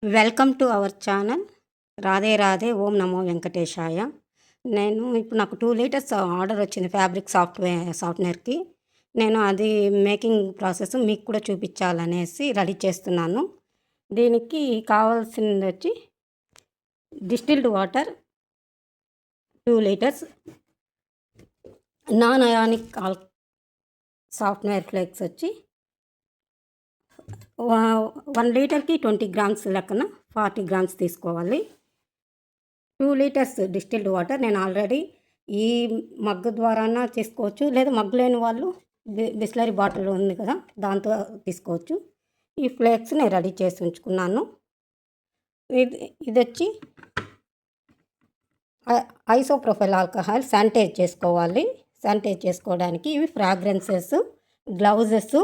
Welcome to our channel. Radhe Radhe Om నమో వెంకటేశాయ. ఇప్పుడు నాకు 2 లీటర్స్ ఆర్డర్ వచ్చింది ఫ్యాబ్రిక్ సాఫ్ట్‌వేర్‌కి. నేను అది మేకింగ్ ప్రాసెస్ మీకు కూడా చూపించాలనేసి రెడీ చేస్తున్నాను. దీనికి కావాల్సిందొచ్చి distilled water 2 litres, non ionic software flakes వచ్చి 1 లీటర్‌కి 20 గ్రామ్స్ లెక్కన 40 గ్రామ్స్ తీసుకోవాలి. 2 లీటర్స్ డిస్టిల్డ్ వాటర్ నేను ఆల్రెడీ ఈ మగ్గు ద్వారానా తీసుకోవచ్చు, లేదా మగ్గు లేని వాళ్ళు బిస్లరీ బాటిల్ ఉంది కదా, దాంతో తీసుకోవచ్చు. ఈ ఫ్లేక్స్ నేను రెడీ చేసి ఉంచుకున్నాను. ఇదొచ్చి ఐసోప్రొఫైల్ ఆల్కహాల్ శానిటైజ్ చేసుకోవాలి. శానిటైజ్ చేసుకోవడానికి ఇవి ఫ్రాగ్రెన్సెస్, గ్లౌజెస్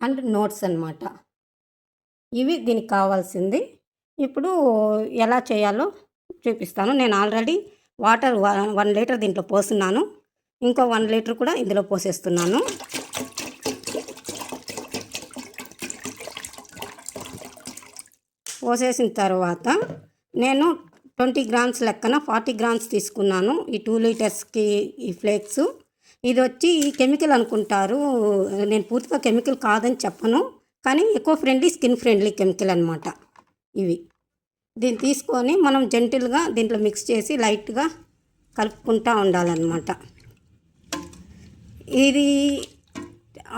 అండ్ నోట్స్ అన్నమాట. ఇవి దీనికి కావాల్సింది. ఇప్పుడు ఎలా చేయాలో చూపిస్తాను. నేను ఆల్రెడీ వాటర్ 1 లీటర్ దీంట్లో పోస్తున్నాను. ఇంకో 1 లీటర్ కూడా ఇందులో పోసేస్తున్నాను. పోసేసిన తర్వాత నేను 20 గ్రామ్స్ లెక్కన 40 గ్రామ్స్ తీసుకున్నాను. ఈ 2 లీటర్స్కి ఈ ఫ్లేక్స్. ఇది వచ్చి కెమికల్ అనుకుంటారు. నేను పూర్తిగా కెమికల్ కాదని చెప్పను, కానీ eco friendly, skin friendly chemical అనమాట ఇవి. దీన్ని తీసుకొని మనం జెంటిల్గా దీంట్లో మిక్స్ చేసి లైట్గా కలుపుకుంటూ ఉండాలన్నమాట. ఇది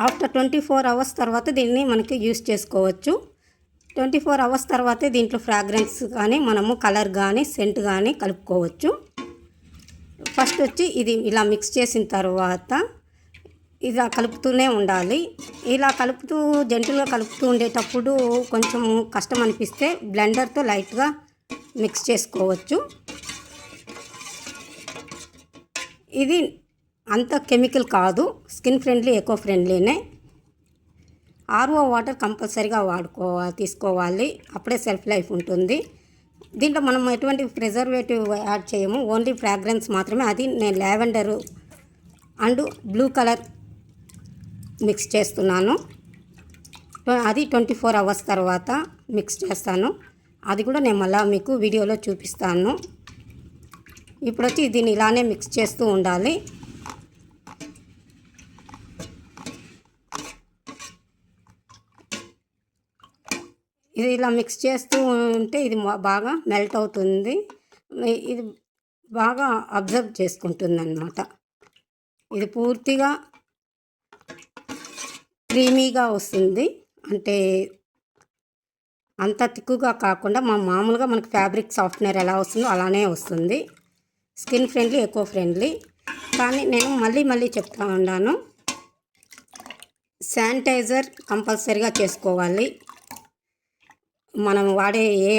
ఆఫ్టర్ 24 అవర్స్ తర్వాత దీన్ని మనకి యూస్ చేసుకోవచ్చు. 24 అవర్స్ తర్వాతే దీంట్లో ఫ్రాగ్రెన్స్ కానీ మనము కలర్ కానీ సెంట్ కానీ కలుపుకోవచ్చు. ఫస్ట్ వచ్చి ఇది ఇలా మిక్స్ చేసిన తర్వాత ఇలా కలుపుతూనే ఉండాలి. ఇలా కలుపుతూ జెంటిల్గా కలుపుతూ ఉండేటప్పుడు కొంచెం కష్టం అనిపిస్తే బ్లెండర్తో లైట్గా మిక్స్ చేసుకోవచ్చు. ఇది అంత కెమికల్ కాదు, స్కిన్ ఫ్రెండ్లీ, ఎకో ఫ్రెండ్లీనే. ఆర్ఓ వాటర్ కంపల్సరీగా తీసుకోవాలి, అప్పుడే సెల్ఫ్ లైఫ్ ఉంటుంది. దీంట్లో మనం ఎటువంటి ప్రిజర్వేటివ్ యాడ్ చేయము, ఓన్లీ ఫ్రాగ్రెన్స్ మాత్రమే. అది నేను lavender and blue colour mix చేస్తున్నాను. అది 24 అవర్స్ తర్వాత మిక్స్ చేస్తాను. అది కూడా నేను మళ్ళీ మీకు వీడియోలో చూపిస్తాను. ఇప్పుడు వచ్చి దీన్ని ఇలానే మిక్స్ చేస్తూ ఉండాలి. ఇది ఇలా మిక్స్ చేస్తూ ఉంటే ఇది బాగా మెల్ట్ అవుతుంది. ఇది బాగా అబ్జర్వ్ చేసుకుంటుంది అన్నమాట. ఇది పూర్తిగా క్రీమీగా వస్తుంది. అంటే అంత తిక్కుగా కాకుండా మామూలుగా మనకి ఫ్యాబ్రిక్ సాఫ్ట్వేర్ ఎలా వస్తుందో అలానే వస్తుంది. Skin friendly, eco friendly. కానీ నేను మళ్ళీ చెప్తా ఉన్నాను, శానిటైజర్ కంపల్సరీగా చేసుకోవాలి. మనం వాడే ఏ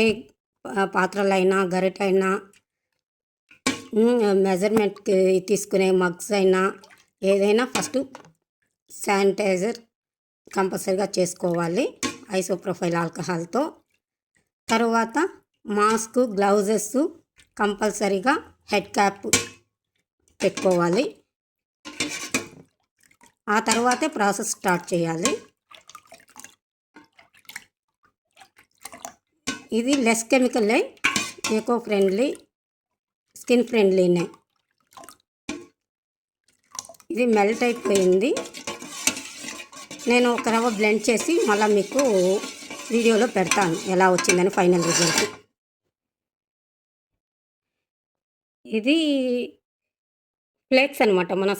పాత్రలైనా, గరిటైనా, మెజర్మెంట్కి తీసుకునే మగ్స్ అయినా, ఏదైనా ఫస్ట్ శానిటైజర్ కంపల్సరీగా చేసుకోవాలి ఐసోప్రొఫైల్ ఆల్కహాల్తో. తర్వాత మాస్క్, గ్లౌజెస్ కంపల్సరీగా, హెడ్ క్యాప్ పెట్టుకోవాలి. ఆ తర్వాతే ప్రాసెస్ స్టార్ట్ చేయాలి. ఇది లెస్ కెమికలే, ఎకో ఫ్రెండ్లీ, స్కిన్ ఫ్రెండ్లీనే. ఇది మెల్ట్ అయిపోయింది. నేను ఒక రవ్వ బ్లెండ్ చేసి మళ్ళీ మీకు వీడియోలో పెడతాను ఎలా వచ్చిందని ఫైనల్ రిజల్ట్. ఇది ఫ్లేక్స్ అనమాట. మన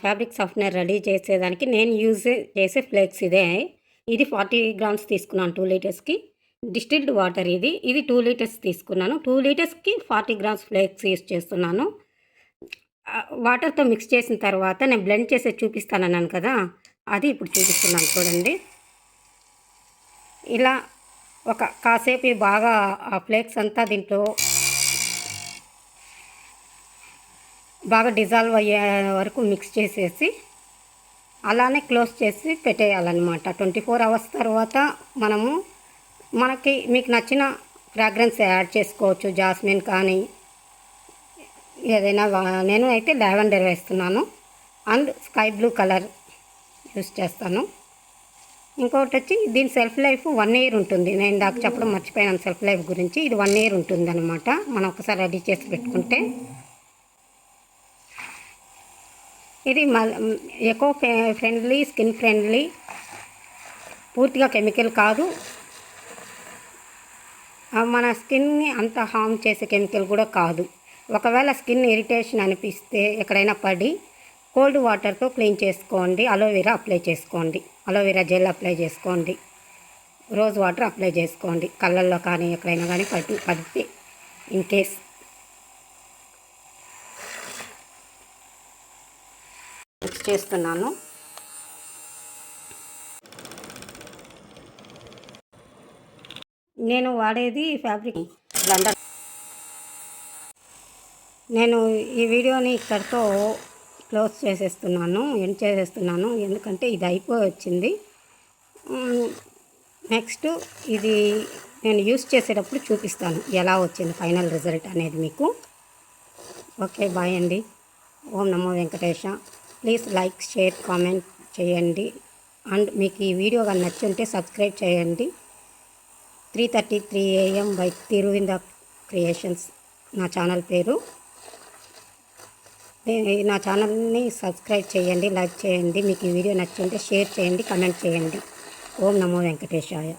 ఫ్యాబ్రిక్ సాఫ్ట్వేర్ రెడీ చేసేదానికి నేను యూజ్ చేసే ఫ్లేక్స్ ఇదే. ఇది 40 గ్రామ్స్ తీసుకున్నాను 2 లీటర్స్కి. డిస్టిల్డ్ వాటర్ ఇది 2 లీటర్స్ తీసుకున్నాను. 2 లీటర్స్కి 40 గ్రామ్స్ ఫ్లేక్స్ యూస్ చేస్తున్నాను. వాటర్తో మిక్స్ చేసిన తర్వాత నేను బ్లెండ్ చేసి చూపిస్తానన్నాను కదా, అది ఇప్పుడు చూపిస్తున్నాను చూడండి. ఇలా కాసేపు బాగా ఆ ఫ్లేక్స్ అంతా దీంట్లో బాగా డిజాల్వ్ అయ్యే వరకు మిక్స్ చేసేసి అలానే క్లోజ్ చేసి పెట్టేయాలన్నమాట. 24 అవర్స్ తర్వాత మీకు నచ్చిన ఫ్రాగ్రెన్స్ యాడ్ చేసుకోవచ్చు. జాస్మిన్ కానీ ఏదైనా. నేను అయితే లావెండర్ వేస్తున్నాను and sky blue colour use చేస్తాను. ఇంకొకటి వచ్చి దీని సెల్ఫ్ లైఫ్ 1 ఇయర్ ఉంటుంది. నేను ఇందాక చెప్పడం మర్చిపోయాను సెల్ఫ్ లైఫ్ గురించి. ఇది 1 ఇయర్ ఉంటుంది అనమాట. మనం ఒకసారి రెడీ చేసి పెట్టుకుంటే. ఇది ఎకో ఫ్రెండ్లీ, స్కిన్ ఫ్రెండ్లీ, పూర్తిగా కెమికల్ కాదు. మన స్కిన్ని అంత హార్మ్ చేసే కెమికల్ కూడా కాదు. ఒకవేళ స్కిన్ ఇరిటేషన్ అనిపిస్తే ఎక్కడైనా పడి కోల్డ్ వాటర్తో క్లీన్ చేసుకోండి. అలోవెరా అప్లై చేసుకోండి. అలోవెరా జెల్ అప్లై చేసుకోండి. రోజ్ వాటర్ అప్లై చేసుకోండి. కళ్ళల్లో కానీ ఎక్కడైనా కానీ పడితే ఇన్ కేస్. మిక్స్ చేస్తున్నాను. నేను వాడేది ఫ్యాబ్రిక్ బ్లెండర్. నేను ఈ వీడియోని ఇక్కడితో క్లోజ్ చేసేస్తున్నాను, ఎండ్ చేసేస్తున్నాను. ఎందుకంటే ఇది అయిపోయి వచ్చింది. నెక్స్ట్ ఇది నేను యూస్ చేసేటప్పుడు చూపిస్తాను ఎలా వచ్చింది ఫైనల్ రిజల్ట్ అనేది మీకు. ఓకే, బాయ్ అండి. ఓం నమో Venkatesha. Please like, share, comment చేయండి. అండ్ మీకు ఈ వీడియో కానీ నచ్చుంటే సబ్స్క్రైబ్ చేయండి. 3:33 AM బై తిరువింద క్రియేషన్స్ నా ఛానల్ పేరు. నా ఛానల్ని సబ్స్క్రైబ్ చేయండి, లైక్ చేయండి. మీకు ఈ వీడియో నచ్చుంటే షేర్ చేయండి, కమెంట్ చేయండి. ఓం నమో వెంకటేశాయ.